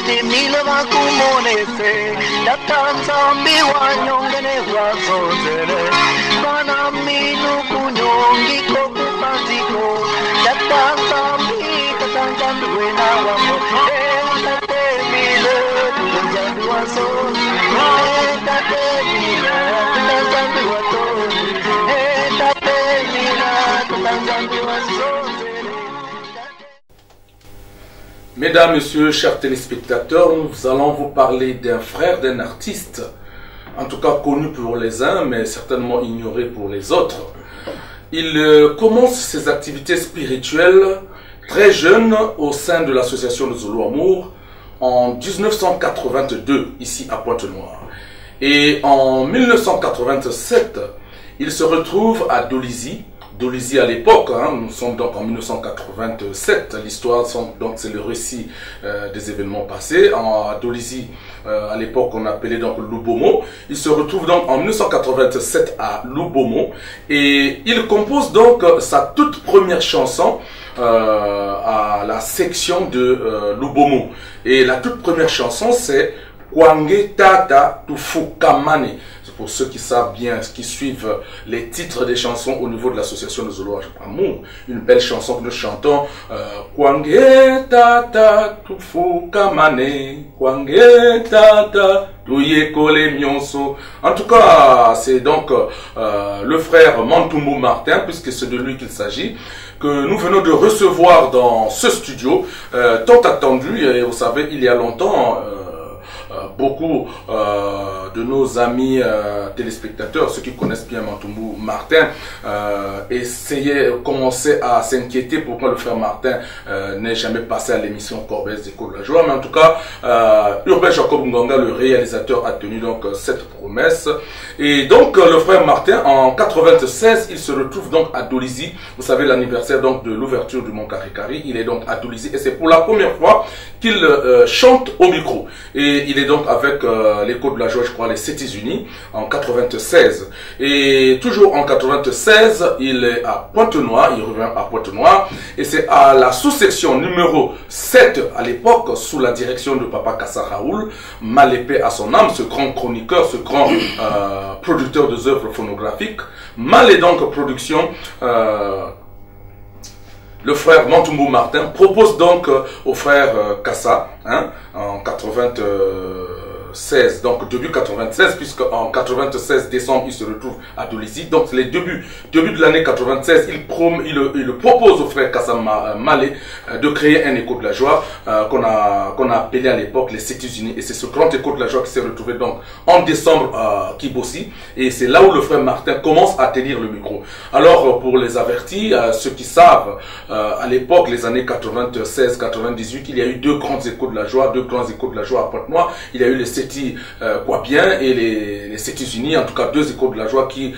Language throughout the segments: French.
ni mila makumonese Datanzambi wanyongene wazozele Bana minu kunyongi kokupaziko Datanzambi katanzambi wena wamo Tate mile katanzambi wazozele Tate mile katanzambi wazozele Tate mile katanzambi wazozele. Mesdames, Messieurs, chers téléspectateurs, nous allons vous parler d'un frère d'un artiste, en tout cas connu pour les uns, mais certainement ignoré pour les autres. Il commence ses activités spirituelles très jeune au sein de l'association de Zulu Amour en 1982, ici à Pointe-Noire. Et en 1987, il se retrouve à Dolisie. Dolisie à l'époque, nous sommes donc en 1987, l'histoire, donc c'est le récit des événements passés. À Dolisie, à l'époque, on appelait donc Lubomo. Il se retrouve donc en 1987 à Lubomo et il compose donc sa toute première chanson à la section de Lubomo. Et la toute première chanson, c'est Kwange Tata Tufukamane. Pour ceux qui savent bien, qui suivent les titres des chansons au niveau de l'association de Zulu Amour, une belle chanson que nous chantons, Kwange Tata Tufukamane, Kwange Tata Tuyekole Myonso. En tout cas, c'est donc le frère Mantumbu Martin, puisque c'est de lui qu'il s'agit, que nous venons de recevoir dans ce studio, tant attendu, et vous savez, il y a longtemps, beaucoup de nos amis téléspectateurs, ceux qui connaissent bien Mantumbu Martin, commençaient à s'inquiéter pourquoi le frère Martin n'est jamais passé à l'émission Corbeil d'Écho de la Joie. Mais en tout cas, Urbain Jacob Ngonga, le réalisateur, a tenu donc cette promesse. Et donc le frère Martin, en 96, il se retrouve donc à Dolisie. Vous savez, l'anniversaire donc de l'ouverture du Mont Karikari. Il est donc à Dolisie et c'est pour la première fois qu'il chante au micro. Et il est donc avec l'Écho de la Joie, je crois, les États-Unis en 96. Et toujours en 96, il est à Pointe-Noire, il revient à Pointe-Noire. Et c'est à la sous-section numéro 7 à l'époque, sous la direction de Papa Kassa Raoul, Malépé à son âme, ce grand chroniqueur, ce grand producteur des œuvres phonographiques. Malé donc production. Le frère Mantumbu Martin propose donc au frère Kassa, en 96, donc début 96, puisque en 96 décembre il se retrouve à Dolisie. Donc les début de l'année 96, il propose au frère Kassa Malé de créer un écho de la joie qu'on a appelé à l'époque les États-Unis. Et c'est ce grand écho de la joie qui s'est retrouvé donc en décembre à Kibossi. Et c'est là où le frère Martin commence à tenir le micro. Alors pour les avertis, ceux qui savent, à l'époque, les années 96-98, il y a eu deux grands échos de la joie à Pointe-Noire. Il y a eu les Sétis Guabien et les Sétis-Unis, en tout cas deux échos de la joie qui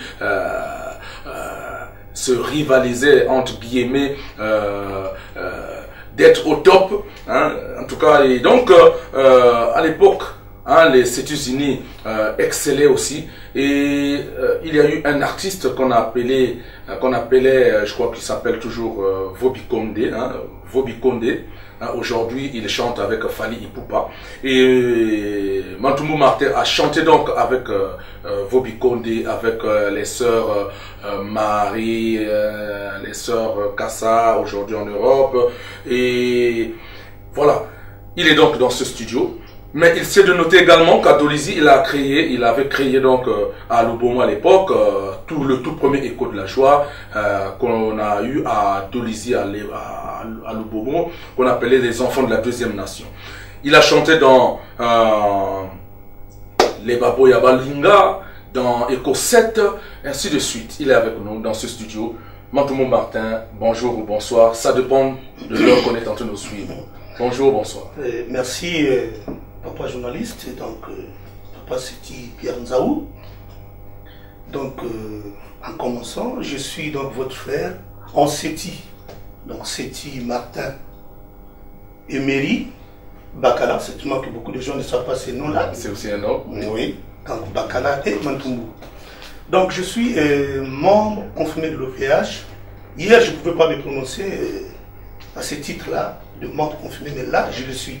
se rivalisaient entre guillemets d'être au top. En tout cas, et donc à l'époque, les États-Unis excellaient aussi et il y a eu un artiste qu'on appelait, je crois qu'il s'appelle toujours Vobi Condé, aujourd'hui il chante avec Fali Ipupa et Mantumbu Martin a chanté donc avec Vobi Condé, avec les sœurs Marie, les sœurs Kassa aujourd'hui en Europe, et voilà, il est donc dans ce studio. Mais il s'est de noter également qu'à Dolisie, il avait créé donc à Lubomo à l'époque le tout premier écho de la joie qu'on a eu à Dolisie, à Lubomo, qu'on appelait les enfants de la deuxième nation. Il a chanté dans les Baboya Balinga, dans Echo 7, ainsi de suite. Il est avec nous dans ce studio. Mantumbu Martin, bonjour ou bonsoir, ça dépend de l'heure qu'on est en train de suivre. Bonjour, bonsoir. Merci. Papa journaliste, donc Papa Seti Pierre Nzaou. Donc en commençant, je suis donc votre frère en Seti. Donc Seti Martin Emery Bakala, c'est moi que beaucoup de gens ne savent pas ces noms-là. C'est aussi un nom. Oui, donc Bakala et Mantumbu. Donc je suis membre confirmé de l'OVH. Hier je ne pouvais pas me prononcer à ce titre-là de membre confirmé, mais là je le suis.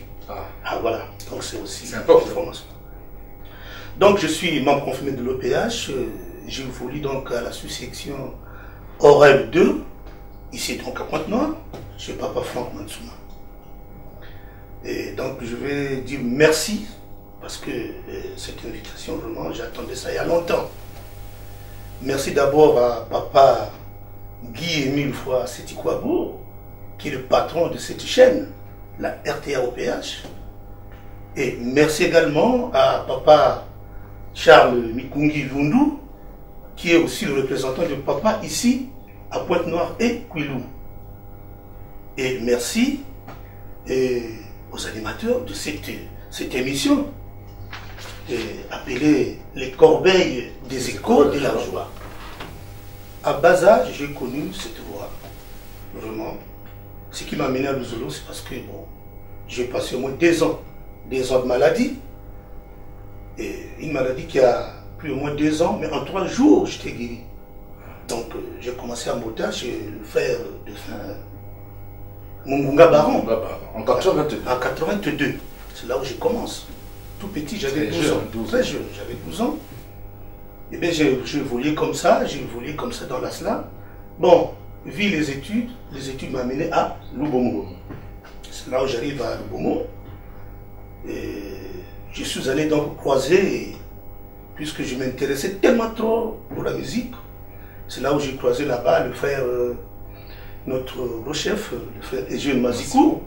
Ah voilà, donc c'est aussi c'est important. une formation. Donc je suis membre confirmé de l'OPH, j'évolue donc à la sous-section OREB 2, ici donc à Pointe-Noire, chez Papa Franck Mansouma. Et donc je vais dire merci, parce que cette invitation, vraiment, j'attendais ça il y a longtemps. Merci d'abord à Papa Guy-Émile Foy Sétikwabo, qui est le patron de cette chaîne, la RTA OPH. Et merci également à Papa Charles Mikungi Lundu, qui est aussi le représentant de Papa ici, à Pointe-Noire et Kouilou. Et merci aux animateurs de cette émission, appelée Les Corbeilles des Échos de la Joie. À bas âge, j'ai connu cette voix. Vraiment. Ce qui m'a amené à Luzolo, c'est parce que bon, j'ai passé au moins 2 ans de maladie. Et une maladie qui a plus ou moins 2 ans, mais en 3 jours, j'étais guéri. Donc, j'ai commencé à monter chez le frère de fin, Mungunga Baron. En 82. En 82. C'est là où je commence. Tout petit, j'avais 12 ans. Très jeune, j'avais 12 ans. Et bien, j'ai évolué comme ça dans la SLA. Bon, vu les études m'ont amené à Lubomo. C'est là où j'arrive à Lubomo. Et je suis allé donc croiser, puisque je m'intéressais tellement trop pour la musique. C'est là où j'ai croisé là-bas le frère, notre chef, le frère Eugène Mazikou.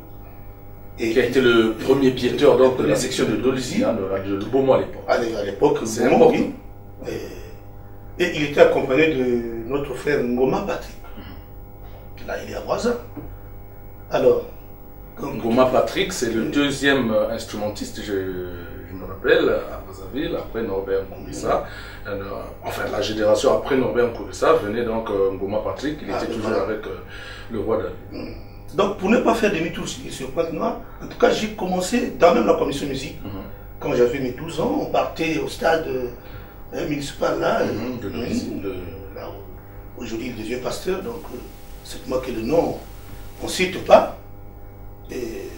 Qui a été le premier bietteur donc, de la section de Dolisie, de Lubomo à l'époque. À l'époque, c'est important. Oui. Et il était accompagné de notre frère Ngoma Patrick. Là, il est à Boisa. Alors, Ngoma Patrick, c'est le 2e instrumentiste, je me rappelle, à Brazzaville, après Norbert Nkourissa. Enfin, la génération après Norbert Nkourissa venait donc Ngoma Patrick, il était toujours avec le roi de... Donc, pour ne pas faire demi-tour sur Pointe-Noire, en tout cas, j'ai commencé dans même la commission musique. Quand j'avais mes 12 ans, on partait au stade municipal là, là où aujourd'hui il devient pasteur, donc c'est moi que le nom, on ne cite pas. Et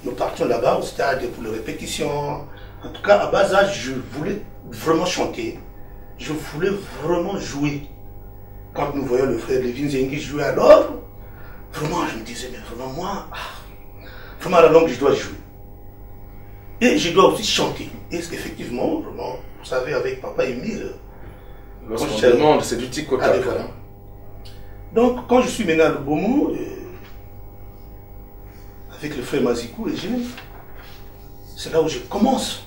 nous partions là-bas au stade pour les répétitions. En tout cas, à bas âge, je voulais vraiment chanter. Je voulais vraiment jouer. Quand nous voyons le frère Levin Zengi jouer alors, vraiment, je me disais, mais vraiment, moi, vraiment à la longue, je dois jouer. Et je dois aussi chanter. Et effectivement, vraiment, vous savez, avec Papa Émile, lorsqu'on demande, c'est du tic au tac. Voilà. Donc, quand je suis maintenant à Lubomo, avec le frère Mazikou et Eugène, c'est là où je commence.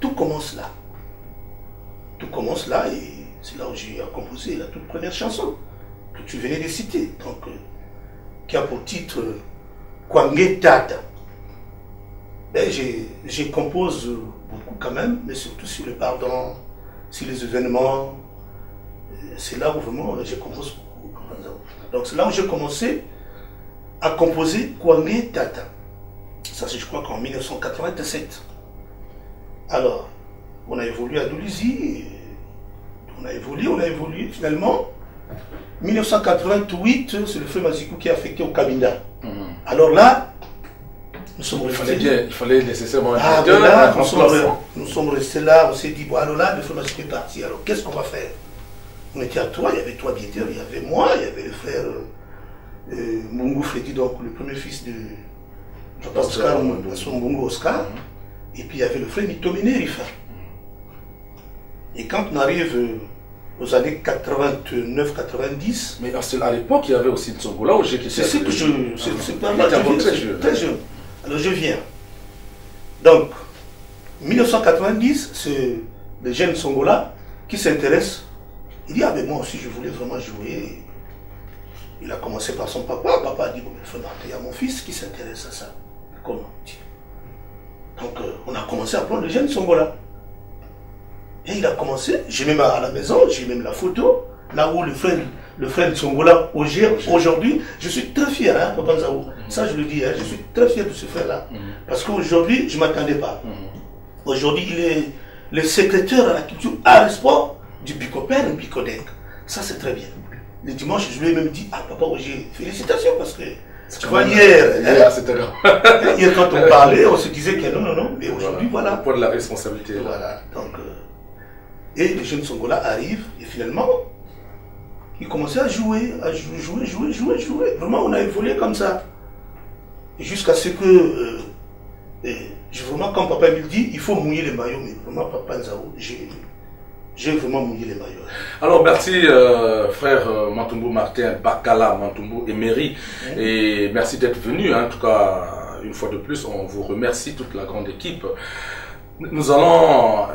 Tout commence là. Tout commence là et c'est là où j'ai composé la toute première chanson que tu venais de citer. Donc, qui a pour titre Kwangé Tata. Ben, je compose beaucoup quand même, mais surtout sur le pardon, sur les événements. C'est là où vraiment je compose beaucoup. Donc c'est là où j'ai commencé à composer Kwangé Tata. Ça c'est je crois qu'en 1987. Alors, on a évolué à Dolisie, on a évolué finalement. 1988, c'est le frère Mazikou qui est affecté au Cabinda. Alors là, nous sommes restés. Il fallait nécessairement nous sommes restés là, on s'est dit, bon alors là, le frère Mazikou est parti, alors qu'est-ce qu'on va faire? On était à 3, il y avait 3 biéteurs, il y avait moi, il y avait le frère Mungu Freddy, donc le premier fils de Oscar, son Mungu Oscar, et puis il y avait le frère Mitomine Rifa. Et quand on arrive aux années 89-90. Mais à l'époque, il y avait aussi Tsongola où j'ai quitté. C'est ce que c'est pas mal, très jeune. Alors je viens. Donc, 1990, c'est le jeune Tsongola qui s'intéresse. Il dit, ah mais moi aussi je voulais vraiment jouer. Il a commencé par son papa. Papa a dit, bon, il y a mon fils qui s'intéresse à ça. Comment? Donc, on a commencé à prendre le jeune Tsongola. Et il a commencé, j'ai même à la maison, j'ai même la photo, là où le frère Tsongola aujourd'hui, je suis très fier, hein, Papa Nzaou. Ça je le dis, hein, je suis très fier de ce frère-là. Parce qu'aujourd'hui, je ne m'attendais pas. Aujourd'hui, il est le secrétaire à la culture, à l'espoir du Bicopère et Bicodec. Ça c'est très bien. Le dimanche, je lui ai même dit, ah papa, j'ai félicitations parce que Tu vois, hier, c'était hier, quand on parlait, on se disait que non, mais aujourd'hui, voilà. Le poids de la responsabilité. Voilà, donc, et les jeunes Songola arrivent, et finalement, ils commençaient à jouer. Vraiment, on a évolué comme ça. Jusqu'à ce que, vraiment, comme papa me dit, il faut mouiller les maillots, mais vraiment, papa Nzao, j'ai vraiment mouillé les maillots. Alors, merci frère Mantumbu Martin, Bakala, Mantumbu Emery, et merci d'être venu. En tout cas, une fois de plus, on vous remercie, toute la grande équipe. Nous allons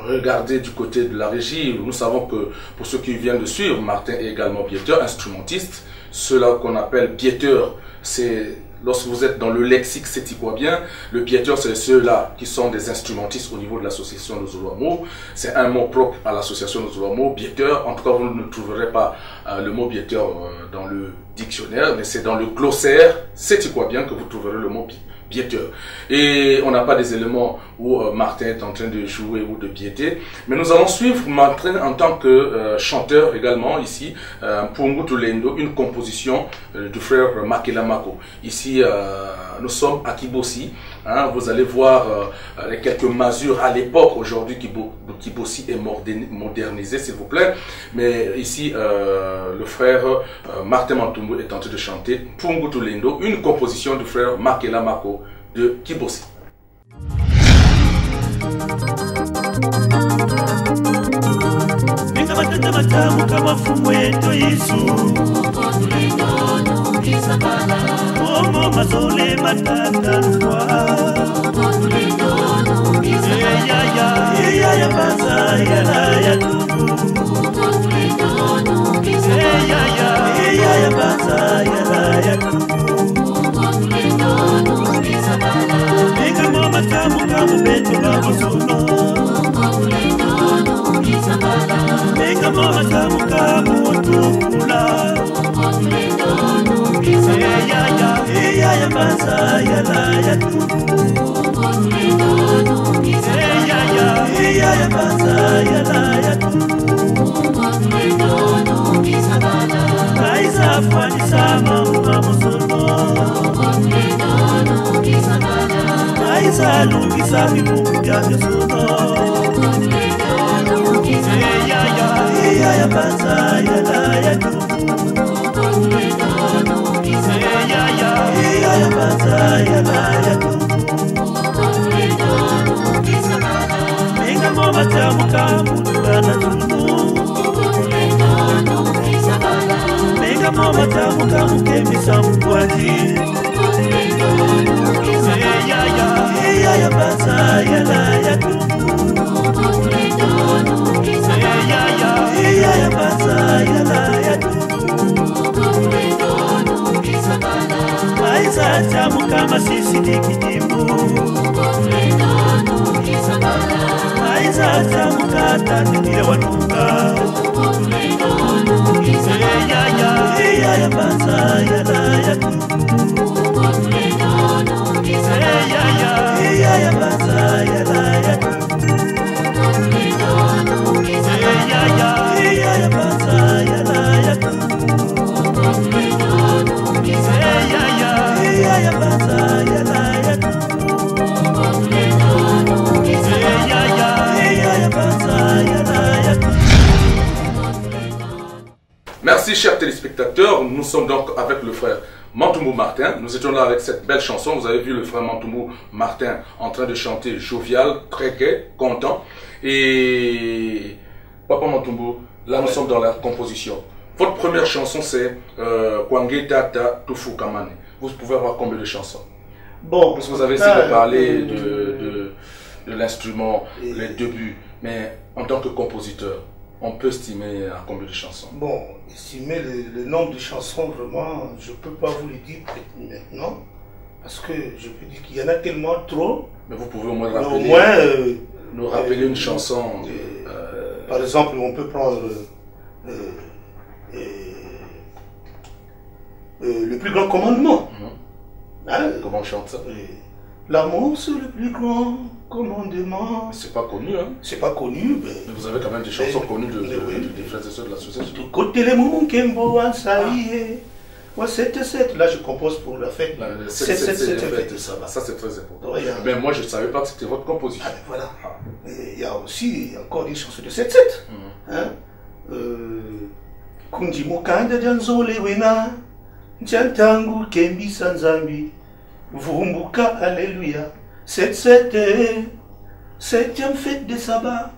regarder du côté de la régie. Nous savons que, pour ceux qui viennent de suivre, Martin est également bietteur, instrumentiste. Ceux-là qu'on appelle bietteur, c'est... Lorsque vous êtes dans le lexique sétiquois-bien, le bietteur, c'est ceux-là qui sont des instrumentistes au niveau de l'association de Zuluamo. C'est un mot propre à l'association de Zuluamo, bietteur. En tout cas, vous ne trouverez pas le mot bietteur dans le dictionnaire, mais c'est dans le glossaire sétiquois-bien que vous trouverez le mot bietteur. Et on n'a pas des éléments où Martin est en train de jouer ou de biéter, mais nous allons suivre Martin en tant que chanteur également ici, Pungu Tulendo, une composition du frère Makela Mako. Ici, nous sommes à Kibossi. Hein, vous allez voir les quelques masures à l'époque. Aujourd'hui, Kibossi est modernisé, s'il vous plaît. Mais ici, le frère Martin Mantumbu est en train de chanter Pungu Tulendo, une composition du frère Makela Mako de Kibossi. Merci chers téléspectateurs, nous sommes donc avec le frère Mantumbu Martin. Nous étions là avec cette belle chanson. Vous avez vu le frère Mantumbu Martin en train de chanter jovial, très gai, content. Et Papa Mantumbu, là nous sommes dans la composition. Votre première chanson c'est Kwange Tata Tufu Kamane. Vous pouvez avoir combien de chansons? Bon, parce que vous avez essayé de parler de l'instrument, les débuts, mais en tant que compositeur, on peut estimer à combien de chansons? Bon, estimer le nombre de chansons, vraiment, je ne peux pas vous le dire maintenant, parce que je peux dire qu'il y en a tellement trop. Mais vous pouvez au moins rappeler, nous rappeler une chanson. Par exemple, on peut prendre le plus grand commandement. Hein? Comment on chante ça? L'amour c'est le plus grand commandement. C'est pas connu, hein? C'est pas connu, mais vous avez quand même des chansons connues des frères et sœurs de l'association. Côté les moments Kembo Ansaïe, Ouais, 7-7. Là, je compose pour la fête. 7-7, c'est une fête de sabbat. Ça, c'est très important. Ouais, mais moi, je ne savais pas que c'était votre composition. Ah, ben voilà. Il y a aussi encore une chanson de 7-7. Hein? Kundi mukanda janzole wena Njantangu kembi sanzambi Vumbuka alléluia 7-7 septième fête de sabbat.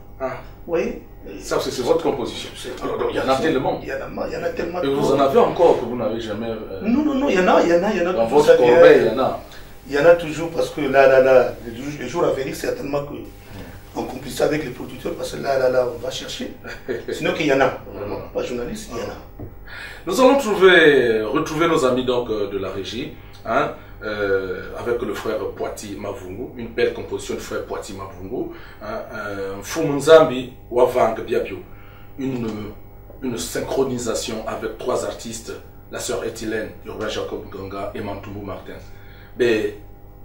Oui. Ça, c'est votre composition. Alors, il y en a tellement. Il y en a tellement. Et vous en avez encore que vous n'avez jamais... Non, il y en a. Dans votre corbeille, il y en a. Il y en a toujours parce que là, les jours à venir, certainement que on complice avec les producteurs parce que là, on va chercher. Sinon qu'il y en a, vraiment, pas journaliste, il y en a. Nous allons retrouver nos amis donc de la régie, hein, avec le frère Poiti Mavungu, une belle composition de frère Poiti Mavungu, Fumunzambi Wavang Biabio, une synchronisation avec 3 artistes, la sœur Ethylène, Urbain Jacob Ganga et Mantoumou Martin. Mais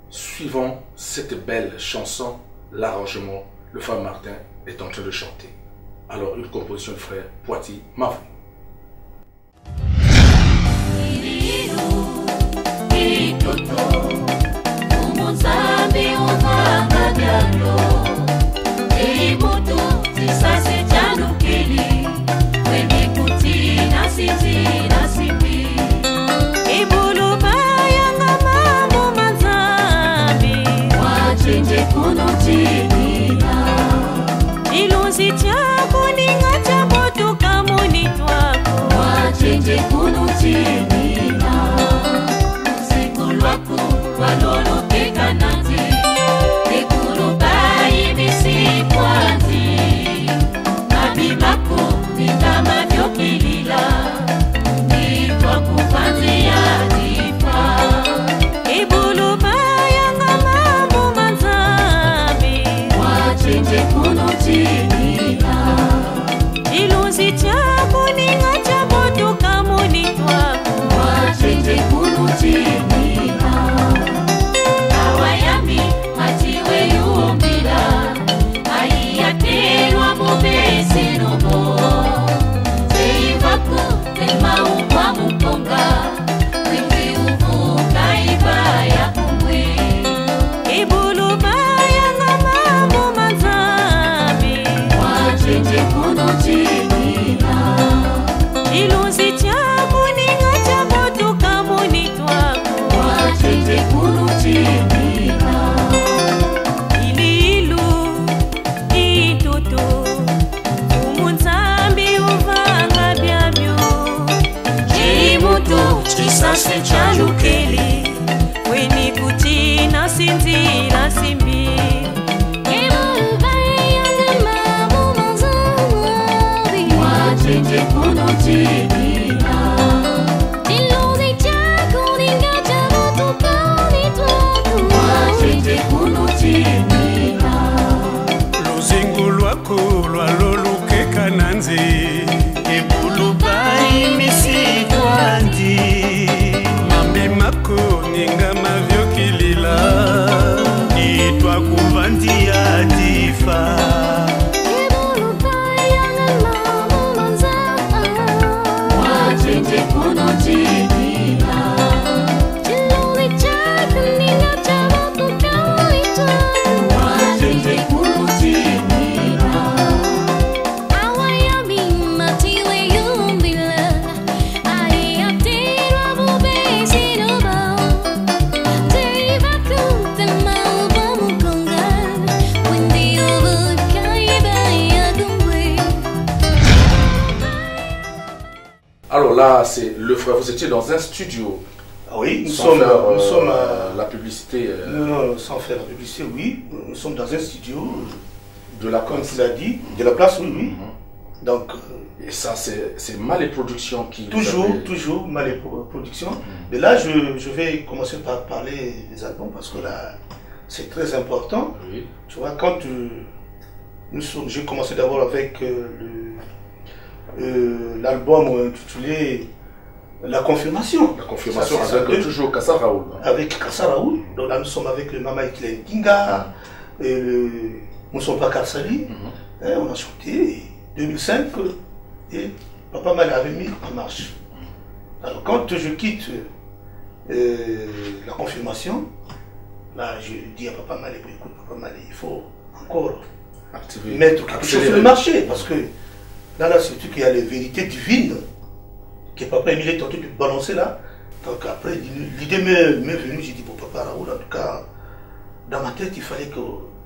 suivant cette belle chanson, l'arrangement, le frère Martin est en train de chanter. Alors une composition de frère Poiti Mavungu. C'est le frère, vous étiez dans un studio. Ah oui, nous sommes à la publicité. Non, sans faire la publicité, oui. Nous sommes dans un studio. De la comme tu l'as dit, de la place, oui. Donc. Et ça, c'est Malé Production qui. Toujours Malé Production. Mais là, je vais commencer par parler des albums parce que là, c'est très important. Oui. Tu vois, quand j'ai commencé d'abord avec l'album intitulé La Confirmation. La Confirmation avec toujours Kassa Raoul. Avec Kassa Raoul. Donc là, nous sommes avec le Mama Ethylène Kinga, et le Moussompa Karsali. On a chanté 2005 et Papa Malé avait mis en marche. Alors quand je quitte la confirmation, là je dis à Papa Malé, écoute Papa Malé, il faut encore mettre quelque chose sur le marché, parce que là surtout qu'il y a les vérités divines que Papa Émile est tenté de balancer là. Donc après, l'idée m'est venue, j'ai dit pour Papa Raoul, en tout cas, dans ma tête, il fallait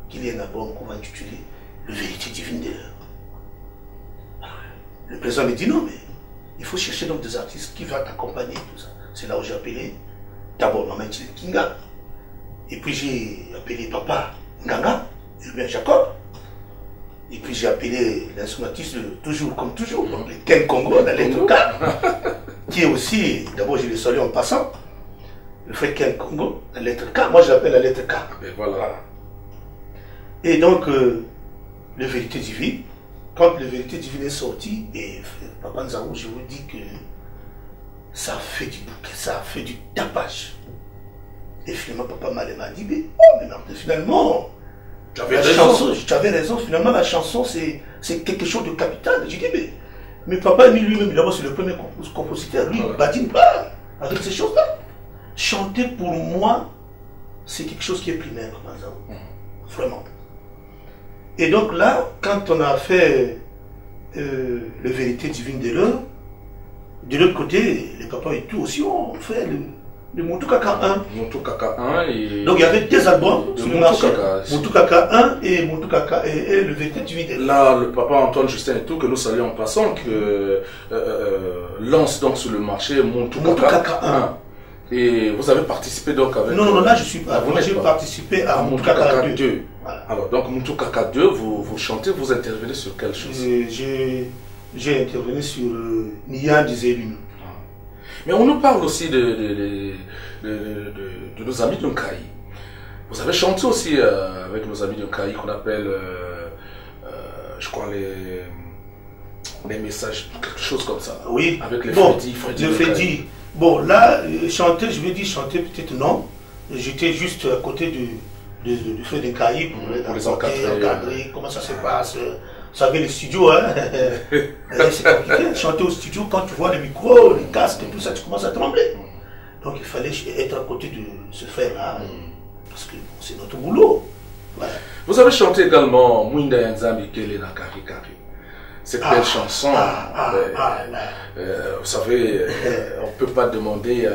qu'il y ait un album qu'on va intituler Le Vérité Divine de l'heure. Le président me dit non, mais il faut chercher donc des artistes qui vont t'accompagner, tout ça. C'est là où j'ai appelé d'abord Maman Kinga, et puis j'ai appelé Papa Nganga, Julien Jacob, et puis j'ai appelé l'instrumentiste toujours comme toujours, donc les Ken Congo, la lettre K, qui est aussi, d'abord je le salue en passant, le frère Ken Congo, la lettre K, moi je l'appelle la lettre K. Et voilà. Et donc, le Vérité Divine, quand le Vérité Divine est sorti, et Papa Nzarou, je vous dis que ça a fait du bouquet, ça a fait du tapage. Et finalement, Papa Malé m'a dit, mais oh, mais non, finalement, tu avais raison, finalement la chanson c'est quelque chose de capital. J'ai dit, mais Papa lui-même, d'abord c'est le premier compositeur, lui, il badine pas avec ces choses-là. Chanter pour moi, c'est quelque chose qui est primaire, Papa Nzarou. Vraiment. Et donc là, quand on a fait le Vérité Divine de l'heure, de l'autre côté, les papas et tout aussi ont fait le Montou Kaka 1. Montou Kaka 1 et... Donc il y avait deux albums de sur le marché. Montou Kaka 1 et Montou Kaka et le Vérité Divine de l'heure. Là, le papa Antoine Justin et tout, que nous saluons en passant, que lance donc sur le marché Montou Kaka 1. Et vous avez participé donc avec... Non, là je suis pas. Moi j'ai participé à Montou Kaka 2. Voilà. Alors donc Montou Kaka 2, vous chantez, vous intervenez sur quelle chose? J'ai intervenu sur Nia disait lui. Mais on nous parle aussi de nos amis de Nkaï. Vous avez chanté aussi avec nos amis de Nkaï qu'on appelle, je crois, les messages, quelque chose comme ça. Oui. Avec les Freddy. Bon, là, chanter, je vais dire chanter, peut-être non. J'étais juste à côté du feu de Nkaï pour les encadrer, comment ça se passe. Vous savez, les studios, hein, c'est compliqué. Chanter au studio, quand tu vois les micros, les casques et tout ça, tu commences à trembler. Donc il fallait être à côté de ce frère-là, parce que c'est notre boulot. Voilà. Vous avez chanté également Mwinda Yanzambi Kele na Kari Kari. Cette belle chanson, vous savez, on ne peut pas demander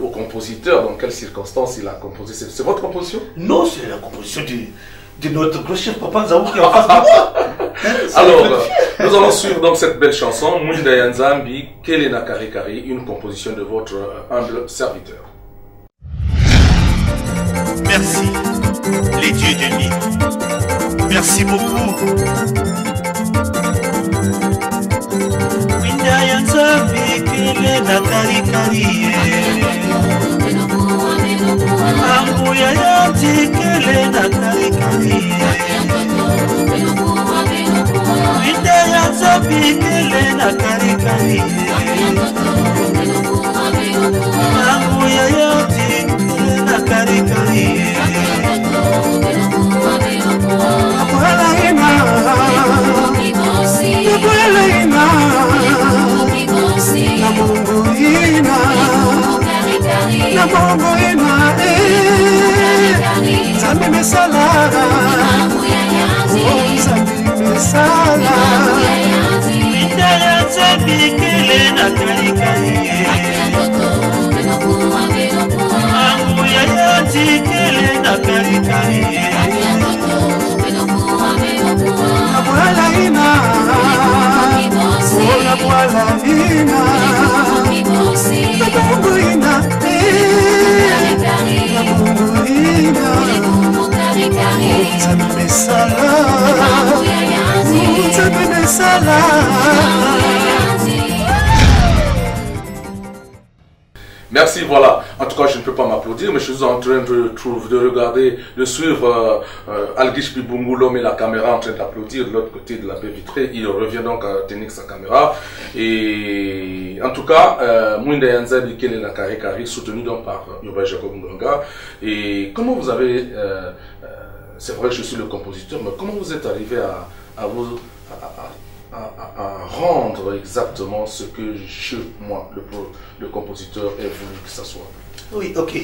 au compositeur dans quelles circonstances il a composé. C'est votre composition? Non, c'est la composition de notre gros chef Papa Nzarou qui est en face de moi. Alors, nous allons suivre donc cette belle chanson, Mwinda Yanzambi, Kele na Kari Kari, une composition de votre humble serviteur. Merci, les dieux de nuit. Merci beaucoup. Mwinda Yanzambi, Kele na Kari Kari. Ambuya yanti Kele na Kari Kari. Mwinda Yanzambi Kele na Kari Kari. Ambuya yanti Kele na Kari Kari. Abuela ina, abuela ina, na Mungu ina, na Mungu ina, Zambi mesala, Zambi mesala, Mwinda Yanzambi Kele na Kari Kari. Ambuya yanti Kele na Kari Kari. Abuela ina, abuela ina, na Mungu ina, na Mungu ina, Zambi mesala, Zambi mesala. Merci, voilà. En tout cas, je ne peux pas m'applaudir, mais je suis en train de regarder, de suivre Algish Bibungu, l'homme et la caméra, en train d'applaudir de l'autre côté de la baie vitrée. Il revient donc à tenir sa caméra. Et en tout cas, Mwinda Yanzambi Kele na Kari Kari, soutenu donc par Yoba Jacob Ngonga. Et comment vous avez, c'est vrai que je suis le compositeur, mais comment vous êtes arrivé à à rendre exactement ce que moi, le compositeur, ai voulu que ça soit. Oui, ok.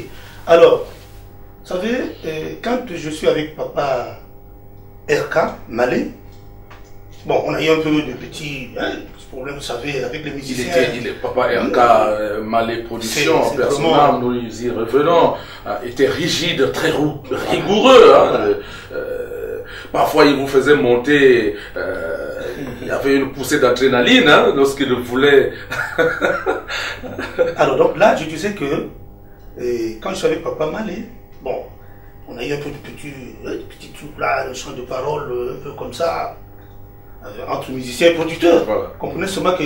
Alors, vous savez, quand je suis avec papa RK, Malé, bon, on a eu un peu de petits problèmes, vous savez, avec les musiciens. Il est papa RK, Malé Production, personnellement, nous y revenons, était rigide, très rigoureux. Hein, parfois, il vous faisait monter, il y avait une poussée d'adrénaline hein, lorsqu'il voulait. Alors, donc là, je disais que quand je suis avec papa Malé, bon, on a eu un peu de petits trucs là, le chant de parole, un peu comme ça, entre musiciens et producteurs. Voilà. Comprenez seulement que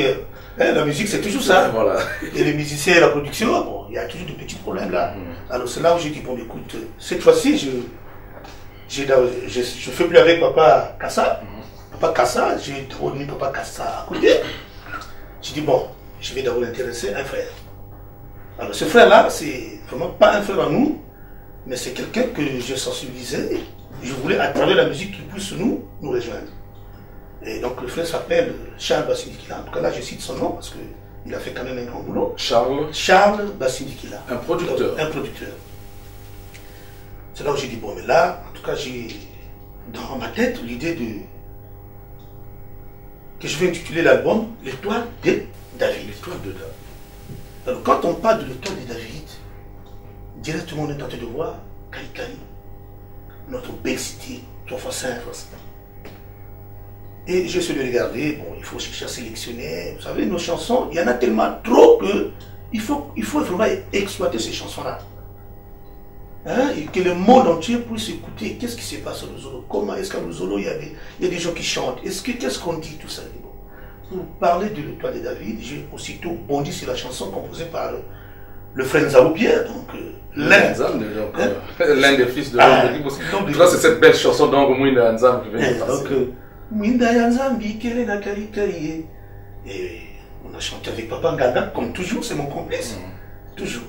la musique, c'est toujours ça. Voilà. Et les musiciens et la production, bon, il y a toujours de petits problèmes là. Alors, c'est là où j'ai dit, bon, écoute, cette fois-ci, je fais plus avec papa Kassa. Papa Kassa, j'ai remis papa Kassa à côté. J'ai dit, bon, je vais d'abord intéresser un frère. Alors, ce frère-là, c'est vraiment pas un frère à nous, mais c'est quelqu'un que j'ai sensibilisé. Je voulais, à travers la musique, qu'il puisse nous rejoindre. Et donc, le frère s'appelle Charles Bassindikila. En tout cas, là, je cite son nom parce qu'il a fait quand même un grand boulot. Charles Bassindikila. Un producteur. Un producteur. C'est là où j'ai dit, bon, mais là, en tout cas, j'ai dans ma tête l'idée que je vais intituler l'album L'étoile de David. L'étoile de David. Alors, quand on parle de l'étoile de David, directement on est tenté de voir Kali, notre belle cité, 3x5. Et je suis de regarder, bon, il faut chercher à sélectionner. Vous savez, nos chansons, il y en a tellement trop que il faut vraiment exploiter ces chansons-là. Hein, et que le monde entier puisse écouter qu'est-ce qui se passe au Luzolo. Comment est-ce qu'à Luzolo, il y a des gens qui chantent. Qu'est-ce qu'on dit, tout ça. Pour parler de l'étoile de David, j'ai aussitôt bondi sur la chanson composée par le frère Nzabou Pierre, donc l'un des fils de l'homme. Là, c'est cette belle chanson donc Mouinda Nzambi qui vient de passer. Donc, Mouinda Nzambi, quelle est la qualité? Et on a chanté avec Papa Nganga, comme toujours, c'est mon complice. Toujours.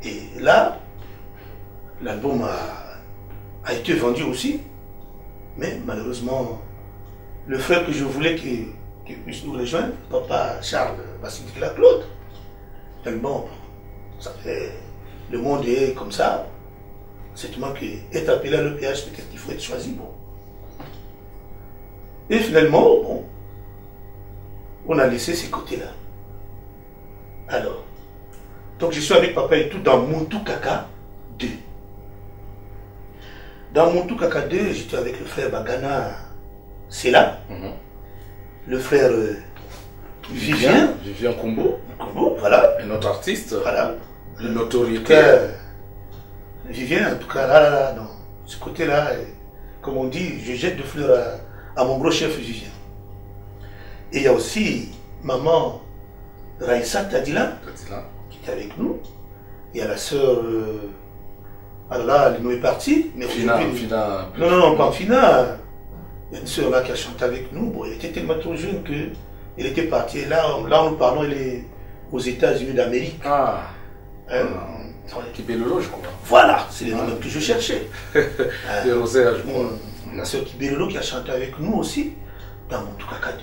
Et là, l'album a été vendu aussi, mais malheureusement, le frère que je voulais qu'il puisse nous rejoindre, papa Charles Bassindikila Claude, tellement, ça fait, le monde est comme ça, c'est moi qui est appelé à l'EPH, peut-être qu'il faut être choisi, bon. Et finalement, bon, on a laissé ces côtés-là. Alors, donc je suis avec papa et tout dans Muntu Kaka 2. Dans Muntu Kaka 2, j'étais avec le frère Bagana Sela, le frère Vivien Kombo, voilà. Un autre artiste, voilà. Une notoriété. Vivien, en tout cas, là, dans ce côté-là, comme on dit, je jette de fleurs à mon gros chef Vivien. Et il y a aussi maman Raïssa Tadila, qui était avec nous. Il y a la sœur, alors là, elle nous est partie. Mais Fina. Non, pas Fina. Il y a une sœur là qui a chanté avec nous. Bon, elle était tellement trop jeune qu'elle était partie. Et là, nous parlons, elle est aux États-Unis d'Amérique. Kibelolo, je crois. Voilà, c'est les noms que je cherchais. Les rosaires, je crois. La sœur Kibelolo qui a chanté avec nous aussi dans mon Toukakade.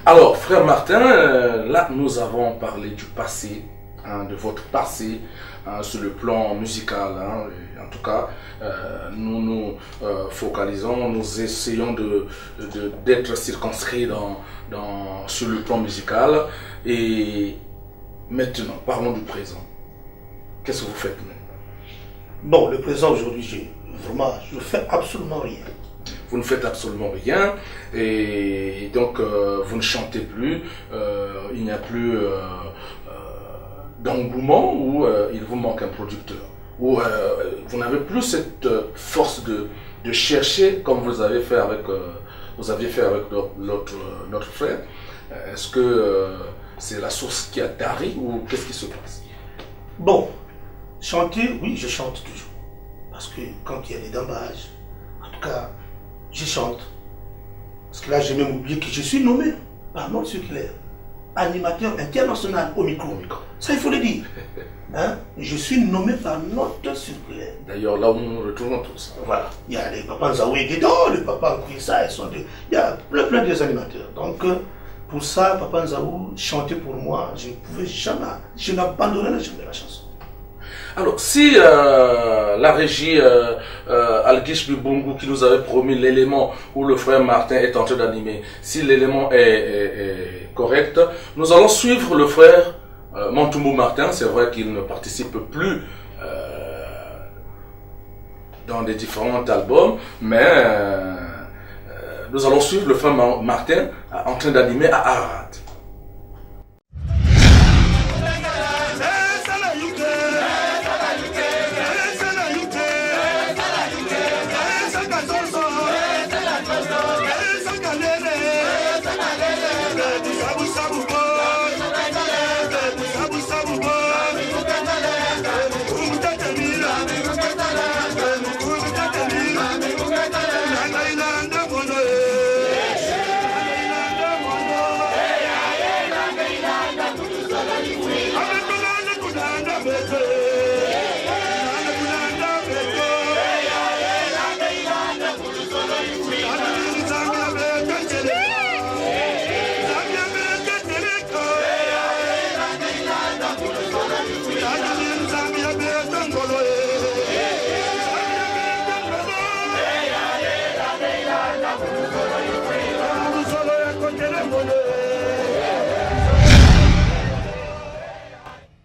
Alors, frère Martin, là, nous avons parlé du passé, de votre passé, sur le plan musical. En tout cas, nous nous focalisons, nous essayons d'être circonscrits sur le plan musical. Et maintenant, parlons du présent. Qu'est-ce que vous faites maintenant? Bon, le présent aujourd'hui, je ne fais absolument rien. Vous ne faites absolument rien et donc vous ne chantez plus, il n'y a plus d'engouement ou il vous manque un producteur ou vous n'avez plus cette force de chercher comme vous aviez fait avec notre frère. Est-ce que c'est la source qui a tari ou qu'est-ce qui se passe? Bon, chanter, oui, je chante toujours. Parce que quand il y a des dambages, en tout cas, je chante. Parce que là, j'ai même oublié que je suis nommé par notre circulaire animateur international au micro. Ça, il faut le dire. Hein? Je suis nommé par notre circulaire. D'ailleurs, là où nous nous retrouvons tous. Voilà. Il y a les papas Nzaoué dedans, les papas Nkwisa, ils sont deux. Il y a plein des animateurs. Donc, pour ça, Papa Nzaou, chanter pour moi, je ne pouvais jamais, je n'abandonnerai jamais la chanson. Alors, si la régie Algish Bibungu qui nous avait promis l'élément où le frère Martin est en train d'animer, si l'élément est correct, nous allons suivre le frère Mantoumou Martin. C'est vrai qu'il ne participe plus dans les différents albums, mais nous allons suivre le frère Martin en train d'animer à Arad.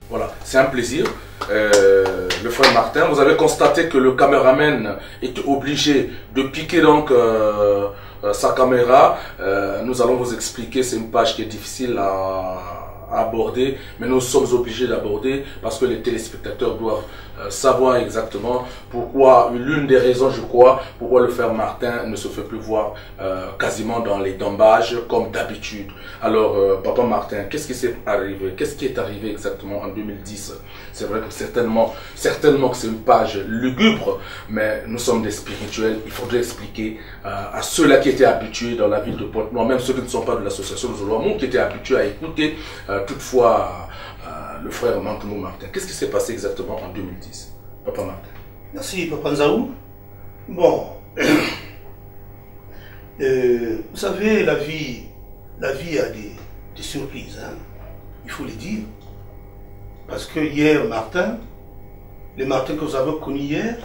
Voilà, c'est un plaisir. Le frère Martin, vous avez constaté que le caméraman est obligé de piquer donc sa caméra. Nous allons vous expliquer, c'est une page qui est difficile à aborder, mais nous sommes obligés d'aborder parce que les téléspectateurs doivent savoir exactement pourquoi, l'une des raisons je crois, pourquoi le frère Martin ne se fait plus voir quasiment dans les dombages comme d'habitude. Alors Papa Martin, qu'est-ce qui s'est arrivé? Qu'est-ce qui est arrivé exactement en 2010? C'est vrai que certainement que c'est une page lugubre, mais nous sommes des spirituels. Il faudrait expliquer à ceux-là qui étaient habitués dans la ville de Pointe-Noire, même ceux qui ne sont pas de l'association de Zoloamou, qui étaient habitués à écouter toutefois le frère Mantoumou Martin. Qu'est-ce qui s'est passé exactement en 2010, Papa Martin? Merci, Papa Nzaou. Bon, vous savez, la vie a des surprises, hein? Il faut le dire. Parce que hier, Martin, le Martin que vous avez connu hier,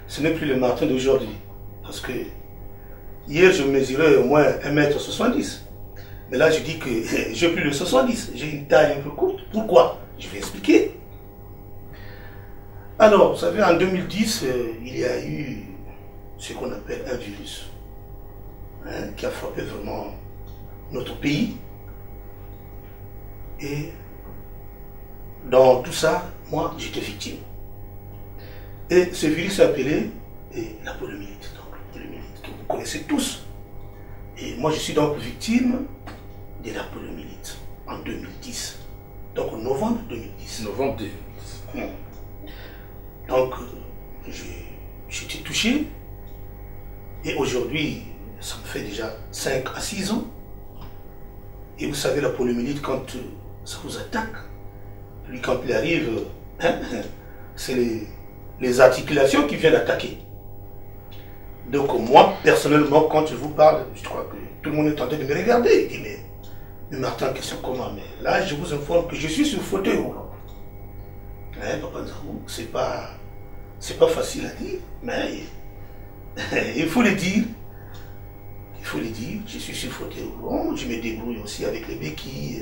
ce n'est plus le Martin d'aujourd'hui. Parce que hier, je mesurais au moins 1m70. Mais là, je dis que j'ai plus de 70. J'ai une taille un peu courte. Pourquoi? Je vais expliquer. Alors, vous savez, en 2010, il y a eu ce qu'on appelle un virus, hein, qui a frappé vraiment notre pays. Et dans tout ça, moi, j'étais victime. Et ce virus est appelé la poliomyélite. Donc, la poliomyélite que vous connaissez tous. Et moi, je suis donc victime de la poliomyélite en 2010. Donc, en novembre 2010. Novembre 2010. Donc, j'étais touché. Et aujourd'hui, ça me fait déjà 5 à 6 ans. Et vous savez, la poliomyélite, quand ça vous attaque, lui, quand il arrive, hein, c'est les articulations qui viennent attaquer. Donc, moi, personnellement, quand je vous parle, je crois que tout le monde est en train de me regarder. Il dit, mais Martin, question comment? Mais là, je vous informe que je suis sur fauteuil roulant. Hein, Papa Nzaou, c'est pas facile à dire, mais il faut le dire. Il faut le dire, je suis sur fauteuil roulant, je me débrouille aussi avec les béquilles.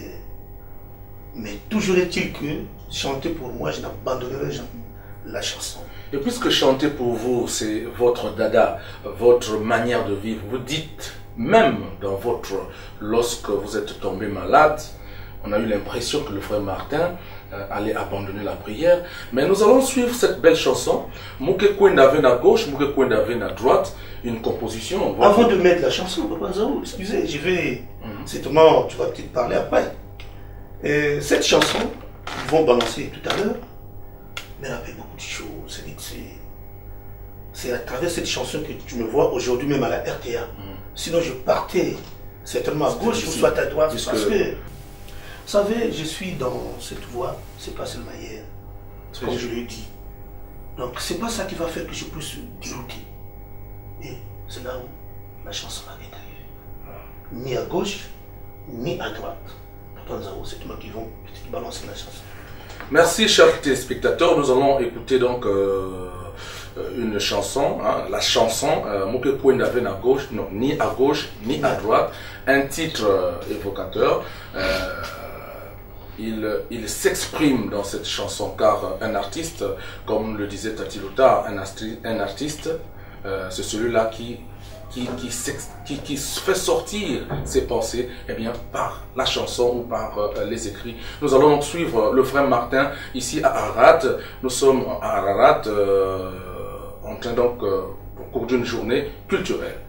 Mais toujours est-il que chanter pour moi, je n'abandonnerai jamais la chanson. Et puisque chanter pour vous, c'est votre dada, votre manière de vivre, vous dites même lorsque vous êtes tombé malade, on a eu l'impression que le frère Martin allait abandonner la prière. Mais nous allons suivre cette belle chanson, Mouke Kwendave à gauche, Mouke Kwendave à droite, une composition. Avant de mettre la chanson, Papa Nzaou, excusez, je vais, certainement, tu vas peut-être parler après. Et cette chanson, ils vont balancer tout à l'heure, mais avec beaucoup de choses. C'est à travers cette chanson que tu me vois aujourd'hui même à la RTA. Sinon je partais certainement à gauche ou soit à droite. Parce que savez, je suis dans cette voie, c'est pas seulement hier, comme je l'ai dit. Donc c'est pas ça qui va faire que je puisse dérouter. Et c'est là où la chanson est arrivée. Ni à gauche, ni à droite. Pourtant, c'est moi qui vont balancer la chanson. Merci, chers téléspectateurs. Nous allons écouter donc une chanson, hein, la chanson Moke Kwendave à gauche, non, ni à gauche, ni à droite. Un titre évocateur. Il s'exprime dans cette chanson car un artiste, comme le disait Tati Lota, un artiste, c'est celui-là qui fait sortir ses pensées par la chanson ou par les écrits. Nous allons donc suivre le frère Martin ici à Ararat. Nous sommes à Ararat en train donc au cours d'une journée culturelle.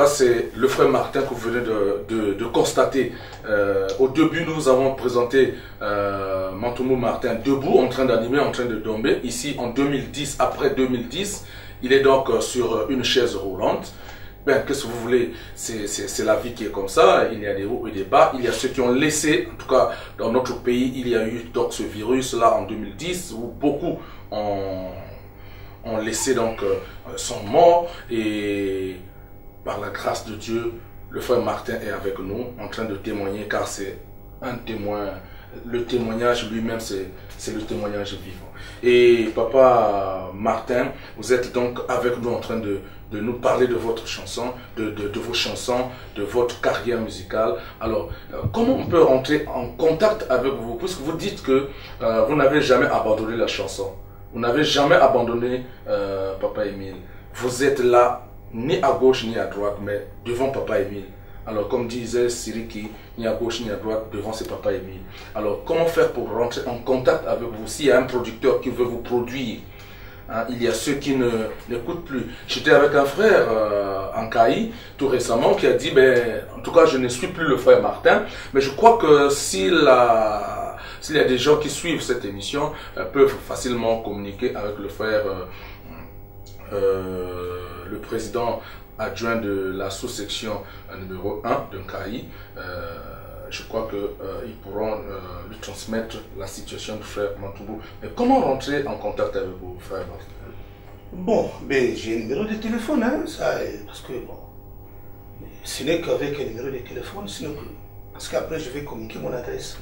C'est le frère Martin que vous venez de constater. Au début, nous avons présenté Mantoumou Martin debout, en train d'animer, en train de tomber. Ici, en 2010, après 2010, il est donc sur une chaise roulante. Ben, qu'est-ce que vous voulez? C'est la vie qui est comme ça. Il y a des hauts et des bas. Il y a ceux qui ont laissé, en tout cas, dans notre pays, il y a eu donc ce virus-là en 2010, où beaucoup ont laissé donc sont morts. Et par la grâce de Dieu, le frère Martin est avec nous, en train de témoigner, car c'est un témoin. Le témoignage lui-même, c'est le témoignage vivant. Et papa Martin, vous êtes donc avec nous en train de nous parler de votre chanson, de vos chansons, de votre carrière musicale. Alors, comment on peut rentrer en contact avec vous, puisque vous dites que vous n'avez jamais abandonné la chanson. Vous n'avez jamais abandonné Papa Émile. Vous êtes là, ni à gauche ni à droite, mais devant Papa Émile. Alors, comme disait Siriki, ni à gauche ni à droite, devant ses Papa Émile. Alors, comment faire pour rentrer en contact avec vous? S'il y a un producteur qui veut vous produire, hein, il y a ceux qui n'écoutent plus. J'étais avec un frère en Caï, tout récemment, qui a dit, ben, en tout cas, je ne suis plus le frère Martin, mais je crois que s'il y a des gens qui suivent cette émission, peuvent facilement communiquer avec le frère le président adjoint de la sous-section numéro 1 de Caï. Je crois qu'ils pourront lui transmettre la situation du frère Mantoumou. Mais comment rentrer en contact avec vous, frère Martin? Bon, ben, j'ai un numéro de téléphone, hein, ça, parce que bon, ce n'est qu'avec un numéro de téléphone, sinon que, parce qu'après je vais communiquer mon adresse.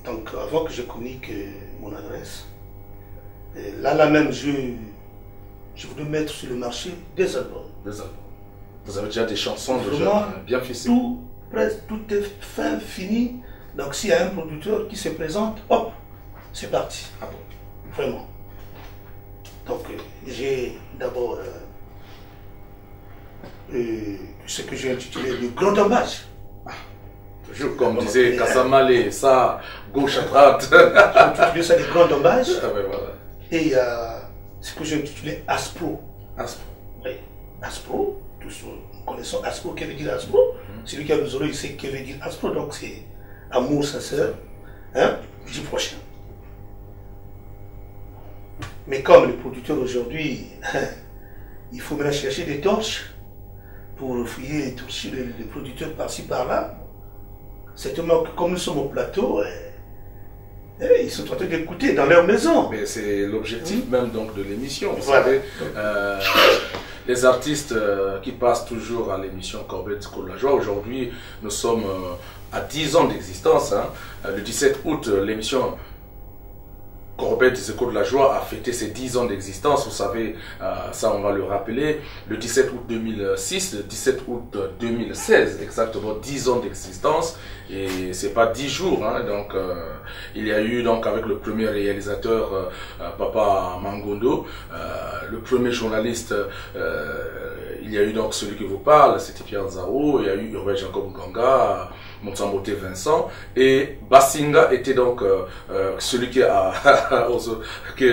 Donc avant que je communique mon adresse, Et là même, je voudrais mettre sur le marché des albums. Des albums. Vous avez déjà des chansons Vraiment, déjà bien ficelées. Presque tout est fin, fini. Donc s'il y a un producteur qui se présente, hop, c'est parti. Ah bon? Vraiment. Donc j'ai d'abord ce que j'ai intitulé le grand embâche. Toujours comme disait Kassamale, ça, gauche à droite. J'ai intitulé ça le grand embâche. Ah ben voilà. Et il y a ce que j'ai intitulé Aspro. Aspro. Oui, Aspro. Tous nous connaissons Aspro. Qu'est-ce que veut dire Aspro? Celui qui a les oreilles sait ce que veut dire Aspro. Donc c'est amour sincère, hein, du prochain. Mais comme le producteur aujourd'hui, il faut maintenant chercher des torches pour fouiller et torcher les producteurs par-ci par-là. C'est tellement que comme nous sommes au plateau, ils sont en train d'écouter dans leur maison. Mais c'est l'objectif même donc de l'émission. Vous Voilà. savez, les artistes qui passent toujours à l'émission Corbett Écho de la Joie, aujourd'hui nous sommes à 10 ans d'existence. Hein. Le 17 août, l'émission Corbett Écho de la Joie a fêté ses 10 ans d'existence. Vous savez, ça on va le rappeler, le 17 août 2006, le 17 août 2016, exactement 10 ans d'existence. Et c'est pas 10 jours, hein. Donc il y a eu donc avec le premier réalisateur Papa Mangondo, le premier journaliste, il y a eu donc celui qui vous parle, c'était Pierre Nzao, il y a eu Urbain Jacob Nganga, Motsambote Vincent, et Bassinga était donc celui qui est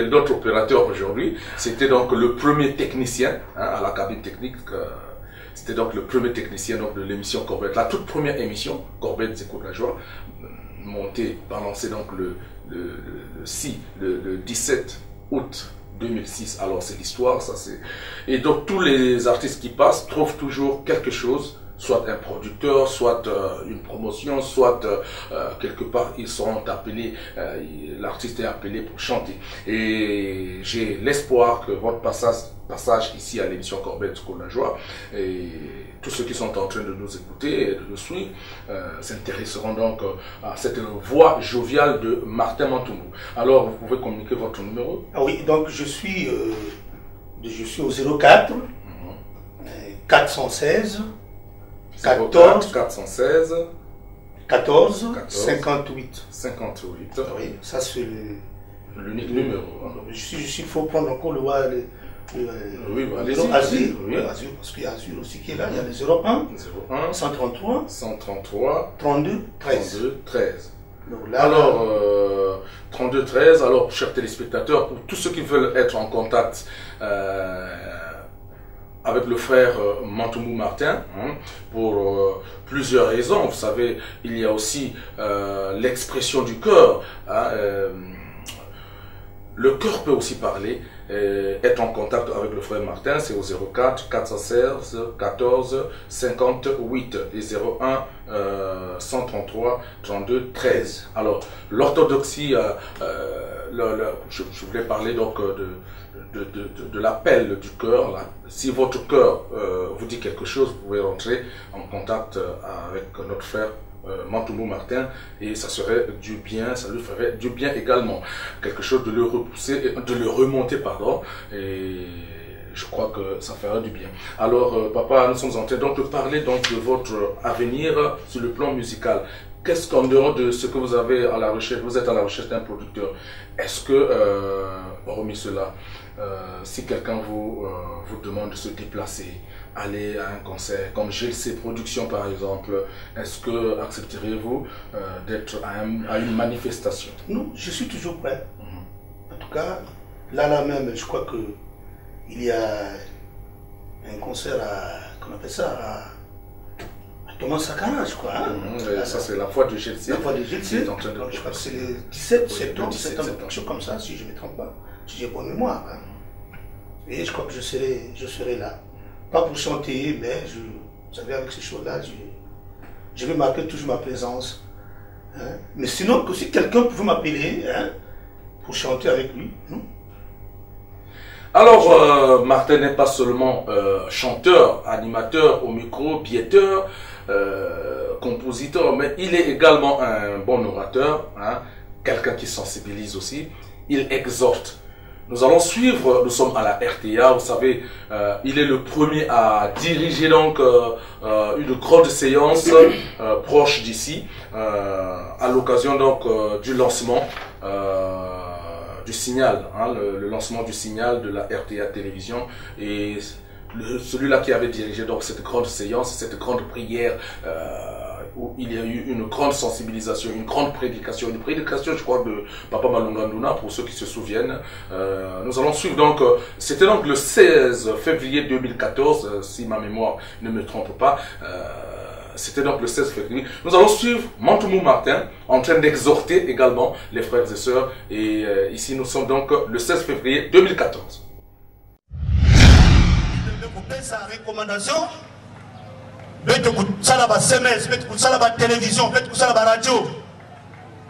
notre opérateur aujourd'hui. C'était donc le premier technicien, hein, à la cabine technique. C'était donc le premier technicien donc, de l'émission Corbett, la toute première émission, Corbett Écho de la Joie, montée, balancée donc le 17 août 2006. Alors c'est l'histoire, ça c'est... Et donc tous les artistes qui passent trouvent toujours quelque chose, soit un producteur, soit une promotion, soit quelque part ils seront appelés, l'artiste est appelé pour chanter. Et j'ai l'espoir que votre passage ici à l'émission Corbett Écho de la Joie, et tous ceux qui sont en train de nous écouter et de nous suivre s'intéresseront donc à cette voix joviale de Martin Mantoumou. Alors vous pouvez communiquer votre numéro? Ah oui, donc je suis au 04 416 14 416 14 58. 58. Oui, ça c'est l'unique numéro. Hein. Il faut prendre encore le oui, Azur, oui. Azur, parce qu'il y a Azur aussi qui est là, il y a le 01 133 32 13. Donc là, alors, 32 13, alors, chers téléspectateurs, pour tous ceux qui veulent être en contact avec le frère Mantoumou Martin, hein, pour plusieurs raisons. Vous savez, il y a aussi l'expression du cœur. Hein, le cœur peut aussi parler. Être en contact avec le frère Martin, c'est au 04 416 14 58 et 01 133 32 13. Alors, l'orthodoxie, je voulais parler donc de l'appel du cœur. Si votre cœur vous dit quelque chose, vous pouvez rentrer en contact avec notre frère Mantoumou Martin, et ça serait du bien, ça lui ferait du bien également, quelque chose de le repousser, de le remonter, pardon, et je crois que ça ferait du bien. Alors papa, nous sommes en train donc de parler donc de votre avenir sur le plan musical. Qu'est-ce qu'en dehors de ce que vous avez à la recherche, vous êtes à la recherche d'un producteur, est-ce que, hormis cela, si quelqu'un vous demande de se déplacer, aller à un concert, comme GLC Productions par exemple, est-ce que accepteriez-vous d'être à une manifestation? Non, je suis toujours prêt. En tout cas, là même, je crois que il y a un concert comment on appelle ça, à Thomas Sakana, je crois. Hein? Ça c'est la foi de GLC. La foi de GLC. Donc, je crois que c'est le 17 septembre, quelque chose comme ça, si je ne me trompe pas, si j'ai bonne mémoire. Hein. Et je crois que je serai là. Pas pour chanter, mais vous savez, avec ces choses-là, je vais marquer toujours ma présence. Hein. Mais sinon, si quelqu'un pouvait m'appeler, hein, pour chanter avec lui, non? Alors, Martin n'est pas seulement chanteur, animateur au micro, bietteur, compositeur, mais il est également un bon orateur, hein, quelqu'un qui sensibilise aussi. Il exhorte. Nous allons suivre, nous sommes à la RTA, vous savez, il est le premier à diriger donc une grande séance proche d'ici, à l'occasion donc du lancement du signal, hein, le lancement du signal de la RTA Télévision, et celui-là qui avait dirigé donc cette grande séance, cette grande prière, où il y a eu une grande sensibilisation, une grande prédication, je crois, de Papa Malunga Nduna, pour ceux qui se souviennent. Nous allons suivre donc, c'était donc le 16 février 2014, si ma mémoire ne me trompe pas, c'était donc le 16 février. Nous allons suivre Mantoumou Martin, en train d'exhorter également les frères et sœurs, et ici nous sommes donc le 16 février 2014. Sa recommandation, bête kusala ba SMS, bête kusala ba télévision, bête kusala ba radio,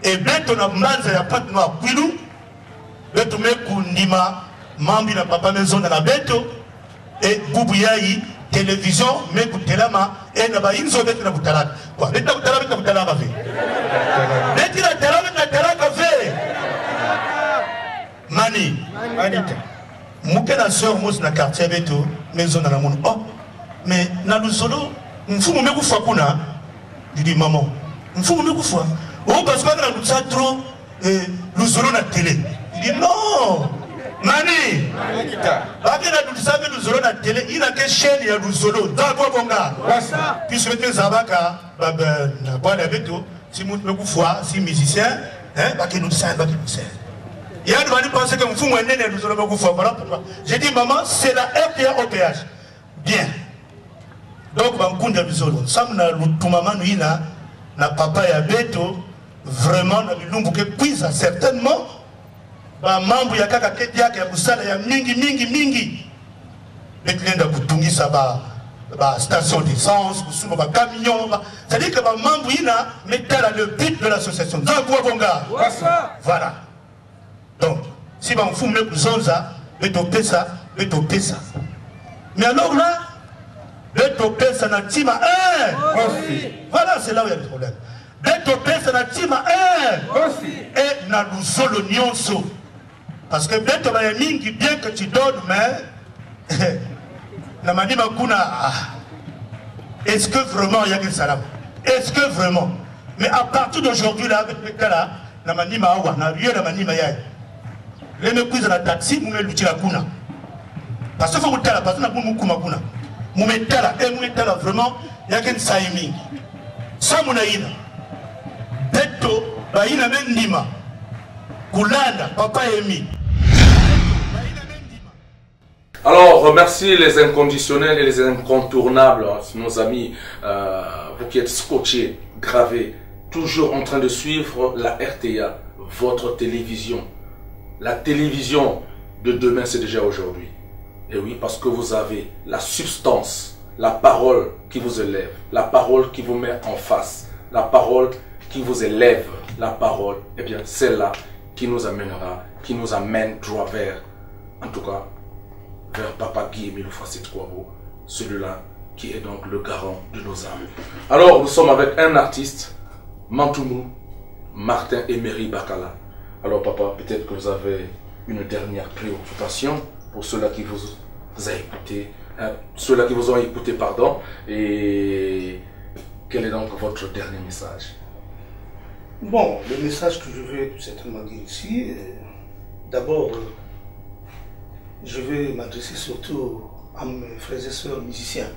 et bête on a manza ya pat no akwilu, bête me kundima mambi na papa maison na bête et bubu yayi télévision me kutelama et na ba inzo bête na kutalaka quoi bête na kutalaka ve bête na kutalaka ve mani manita muke na sœur mos na quartier beto maison na mon oh mais na lusolo mfumu mekufa kuna didi maman mfumu mekufa oh parce que na lutsa trop lusolo na télé dit non mani manita baki na lutsa be lusolo na télé ina ke chaîne ya lusolo dans bonga puis mettre zabaka baba na bwana beto si mutu mekufa si musicien baki lutsa baki lutsa. Il y a des gens qui pensent que vous voilà pourquoi. J'ai dit, maman, c'est la RTA au péage. Bien. Donc, nous sommes na papa ya beto, vraiment, puis certainement, membre ya kaka kedia ya busala ya mingi. Betlenda kutungi sa ba station d'essence, kusuma ba camion, c'est-à-dire que membre ina mettait le but de l'association. Voilà. Donc, si on fout le zonza, le topé ça. Mais alors là, le topé ça n'a tima voilà, c'est là où il y a le problème. Le topé ça n'a tima et n'a nous solo nyonso. Parce que le topé mingi bien que tu donnes, mais la mani makuna, est-ce que vraiment il y a que ça là? Est-ce que vraiment? Mais à partir d'aujourd'hui là, avec le cas là, la mani mawa, n'a rien la mani mayaï. Les mépris de la taxi, vous mettez la kuna. Parce que vous mettez la parce que vous mettez la kuna. Vous mettez la et vous mettez la vraiment, il y a qu'un saïmi. Ça, mon aïna. Beto, baïna mendima. Koulanda, papa emi. Alors, remercie les inconditionnels et les incontournables, nos amis, vous qui êtes scotchés, gravés, toujours en train de suivre la RTA, votre télévision. La télévision de demain, c'est déjà aujourd'hui. Et oui, parce que vous avez la substance, la parole qui vous élève, la parole qui vous met en face, la parole qui vous élève, la parole, eh bien, celle-là qui nous amènera, qui nous amène droit vers, en tout cas, vers Papa Guy Emile Facet Kouabo, celui-là qui est donc le garant de nos âmes. Alors, nous sommes avec un artiste, Mantoumou Martin Emery Bakala. Alors papa, peut-être que vous avez une dernière préoccupation pour ceux-là qui vous ont écouté, ceux-là qui vous ont écouté, pardon, et quel est donc votre dernier message? Bon, le message que je vais certainement dire ici, d'abord, je vais m'adresser surtout à mes frères et sœurs musiciens.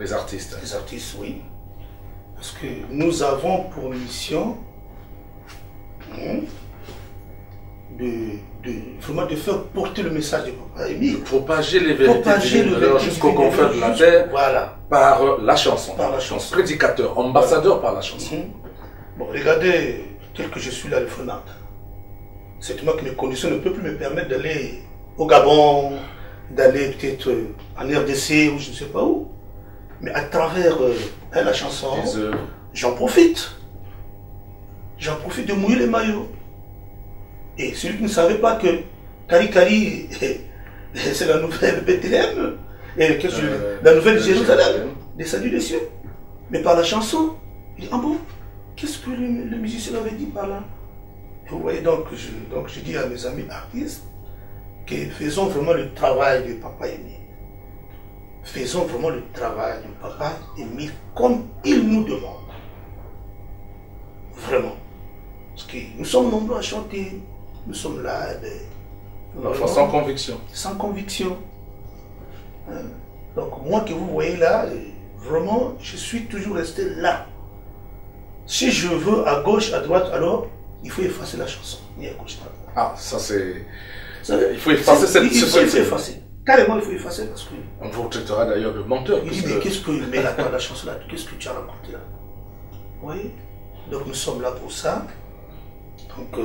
Les artistes. Les artistes, oui. Parce que nous avons pour mission vraiment de faire porter le message de Papa Émile. De propager les vérités jusqu'au confins de la terre, voilà, par la chanson. Par la chanson. Prédicateur, ambassadeur par la chanson. Bon, regardez, tel que je suis là, le Frenat. C'est moi que mes conditions ne peuvent plus me permettre d'aller au Gabon, d'aller peut-être en RDC ou je ne sais pas où. Mais à travers la chanson, j'en profite. J'en profite de mouiller les maillots. Et celui qui ne savait pas que Kari Kari, c'est la nouvelle Bethléem, et la nouvelle Jérusalem, descendue des cieux. Mais par la chanson, il dit, ah bon, qu'est-ce que le musicien avait dit par là? Et vous voyez, donc je dis à mes amis artistes, que faisons vraiment le travail de Papa Émile. Faisons vraiment le travail de Papa Émile comme il nous demande. Vraiment. Parce que nous sommes nombreux à chanter. Nous sommes là, Enfin, sans conviction. Sans conviction. Donc moi que vous voyez là, vraiment, je suis toujours resté là. Si je veux à gauche, à droite, alors il faut effacer la chanson. Ni à gauche, à droite. Ah, ça c'est... Il faut effacer cette... Il faut effacer. Carrément, il faut effacer parce que... On vous traitera d'ailleurs de menteur. Il dit, mais qu'est-ce que... Mais là, la chanson là, qu'est-ce que tu as raconté là? Vous voyez? Donc nous sommes là pour ça. Donc,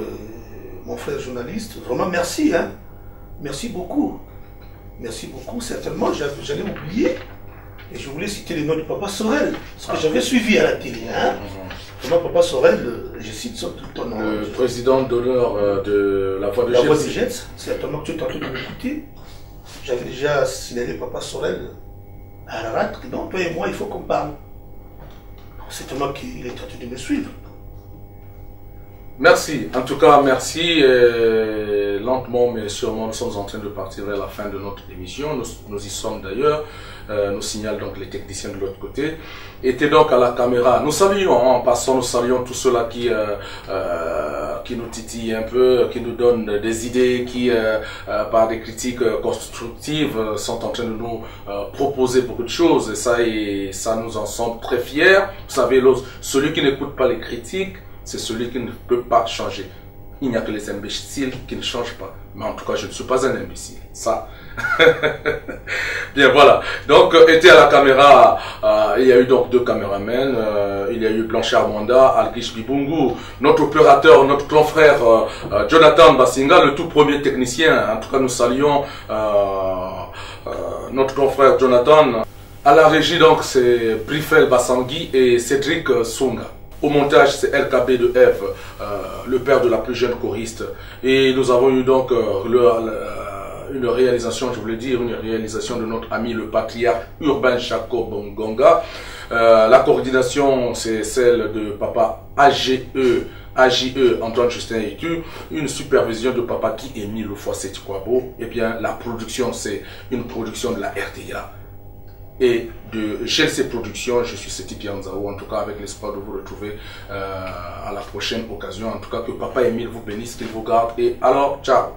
mon frère journaliste, vraiment merci. Hein? Merci beaucoup. Merci beaucoup. Certainement, j'allais oublier. Et je voulais citer le nom de Papa Sorel. Parce que j'avais suivi à la télé. Hein? Vraiment, Papa Sorel, je cite ça tout le temps. Le président d'honneur de la Voix de Jets. La Voix de Jets. Certainement que tu es en train de m'écouter. J'avais déjà signalé Papa Sorel à la rate que non, toi et moi, il faut qu'on parle. Certainement qu'il est en train de me suivre. Merci, en tout cas merci. Lentement mais sûrement nous sommes en train de partir vers la fin de notre émission. Nous y sommes d'ailleurs. Nous signalent donc les techniciens de l'autre côté. Étaient donc à la caméra. Nous saluons, en passant, nous saluons tous ceux-là qui nous titillent un peu, qui nous donnent des idées, qui par des critiques constructives sont en train de nous proposer beaucoup de choses. Et ça nous en sommes très fiers. Vous savez, celui qui n'écoute pas les critiques, c'est celui qui ne peut pas changer. Il n'y a que les imbéciles qui ne changent pas. Mais en tout cas, je ne suis pas un imbécile. Ça. Bien, voilà. Donc, était à la caméra, il y a eu donc 2 caméramens. Il y a eu Blanchard Mwanda, Algish Bibungu, notre opérateur, notre grand frère Jonathan Basinga, le tout premier technicien. En tout cas, nous saluons notre grand frère Jonathan. À la régie, donc, c'est Brifel Bassangui et Cédric Sunga. Au montage, c'est LKB de Eve, le père de la plus jeune choriste. Et nous avons eu donc une réalisation, je voulais dire, une réalisation de notre ami le patriarche Urbain Jacob Ngonga. La coordination, c'est celle de papa AGE, Antoine Justin Etu, une supervision de papa qui Émile le Foisset Kwabo. Et bien, la production, c'est une production de la RTA. Et de GLC Productions, je suis Seti Pianzao, en tout cas avec l'espoir de vous retrouver à la prochaine occasion. En tout cas, que Papa Émile vous bénisse, qu'il vous garde. Et alors, ciao!